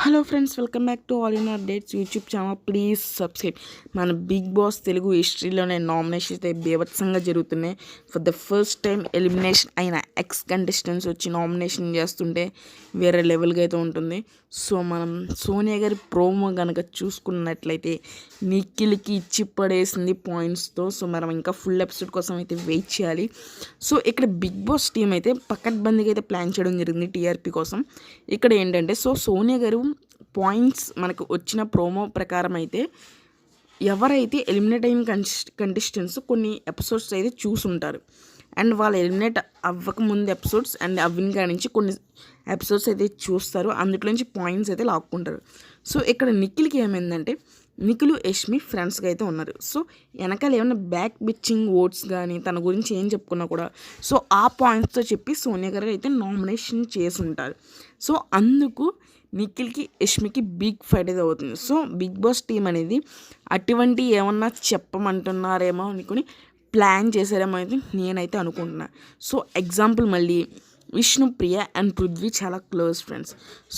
Hello friends, welcome back to all in updates YouTube channel. Please subscribe. మన big boss Telugu హిస్టరీలోనే nominations అయితే బీభత్సంగా జరుగుతున్నాయి. For the first time elimination అయిన X contestants వచ్చి nomination చేస్తుంటే వేరే లెవెల్గా అయితే ఉంటుంది. సో మనం సోనియా గారి ప్రోమో కనుక చూసుకున్నట్లయితే నిఖిల్కి ఇచ్చి పడేసింది పాయింట్స్తో. సో మనం ఇంకా ఫుల్ ఎపిసోడ్ కోసం అయితే వెయిట్ చేయాలి. సో ఇక్కడ బిగ్ బాస్ టీం అయితే పకడ్బందీగా అయితే ప్లాన్ చేయడం జరిగింది టీఆర్పీ కోసం. ఇక్కడ ఏంటంటే సోనియా గారు పాయింట్స్ మనకు వచ్చిన ప్రోమో ప్రకారం అయితే ఎవరైతే ఎలిమినేట్ అయిన కంటెస్టెంట్స్ కొన్ని ఎపిసోడ్స్ అయితే చూసుంటారు. అండ్ వాళ్ళు ఎలిమినేట్ అవ్వకముందు ఎపిసోడ్స్ అండ్ అవ్విన కాడి నుంచి కొన్ని ఎపిసోడ్స్ అయితే చూస్తారు. అందులో నుంచి పాయింట్స్ అయితే లాక్కుంటారు. సో ఇక్కడ నిఖిల్కి ఏమైందంటే నిఖిల్ యష్మి ఫ్రెండ్స్గా అయితే ఉన్నారు. సో వెనకాల ఏమైనా బ్యాక్ బిచ్చింగ్ ఓట్స్ కానీ తన గురించి ఏం చెప్పుకున్నా కూడా సో ఆ పాయింట్స్తో చెప్పి సోనియా గారు అయితే నామినేషన్ చేసి ఉంటారు. సో అందుకు నిఖిల్కి యష్మికి బిగ్ ఫైట్ అయితే అవుతుంది. సో బిగ్ బాస్ టీం అనేది అటువంటి ఏమన్నా చెప్పమంటున్నారేమో అనుకుని ప్లాన్ చేశారేమో అయితే నేనైతే అనుకుంటున్నా. సో ఎగ్జాంపుల్ మళ్ళీ విష్ణుప్రియ అండ్ పృథ్వీ చాలా క్లోజ్ ఫ్రెండ్స్.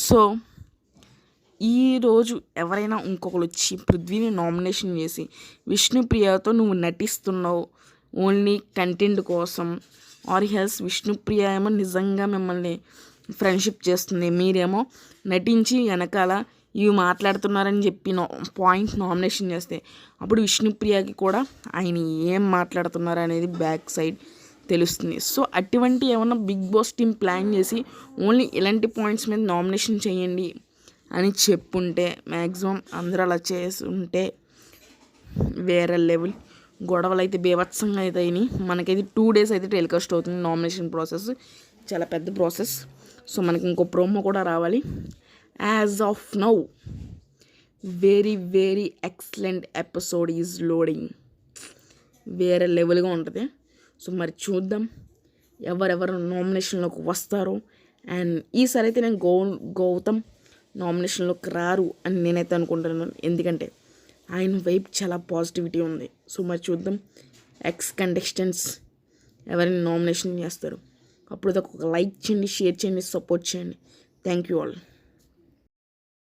సో ఈరోజు ఎవరైనా ఇంకొకరు వచ్చి పృథ్వీని నామినేషన్ చేసి విష్ణుప్రియతో నువ్వు నటిస్తున్నావు ఓన్లీ కంటెంట్ కోసం, ఆర్ హెల్స్ విష్ణుప్రియ ఏమో నిజంగా మిమ్మల్ని ఫ్రెండ్షిప్ చేస్తుంది, మీరేమో నటించి వెనకాల ఇవి మాట్లాడుతున్నారని చెప్పి పాయింట్ నామినేషన్ చేస్తే అప్పుడు విష్ణుప్రియకి కూడా ఆయన ఏం మాట్లాడుతున్నారు అనేది బ్యాక్ సైడ్ తెలుస్తుంది. సో అటువంటి ఏమన్నా బిగ్ బాస్ టీం ప్లాన్ చేసి ఓన్లీ ఇలాంటి పాయింట్స్ మీద నామినేషన్ చేయండి అని చెప్పుంటే మ్యాక్సిమం అందరూ అలా చేసి ఉంటే వేరే లెవెల్ గొడవలు అయితే బీభత్సంగా అయితే అయినాయి. మనకైతే 2 days అయితే టెలికాస్ట్ అవుతుంది నామినేషన్ ప్రాసెస్, చాలా పెద్ద ప్రాసెస్. సో మనకి ఇంకో ప్రోమో కూడా రావాలి. As of now very very excellent episode is loading, వేరే లెవెల్గా ఉంటుంది. సో మరి చూద్దాం ఎవరెవరు నామినేషన్లోకి వస్తారో. అండ్ ఈసారి అయితే నేను గౌతమ్ నామినేషన్లోకి రారు అని నేనైతే అనుకుంటున్నాను, ఎందుకంటే ఆయన వైపు చాలా పాజిటివిటీ ఉంది. సో మరి చూద్దాం ఎక్స్ కంటెస్టెంట్స్ ఎవరైనా నామినేషన్ చేస్తారు. అప్పుడు దాకా ఒక లైక్ చేయండి, షేర్ చేయండి, సపోర్ట్ చేయండి. Thank you all.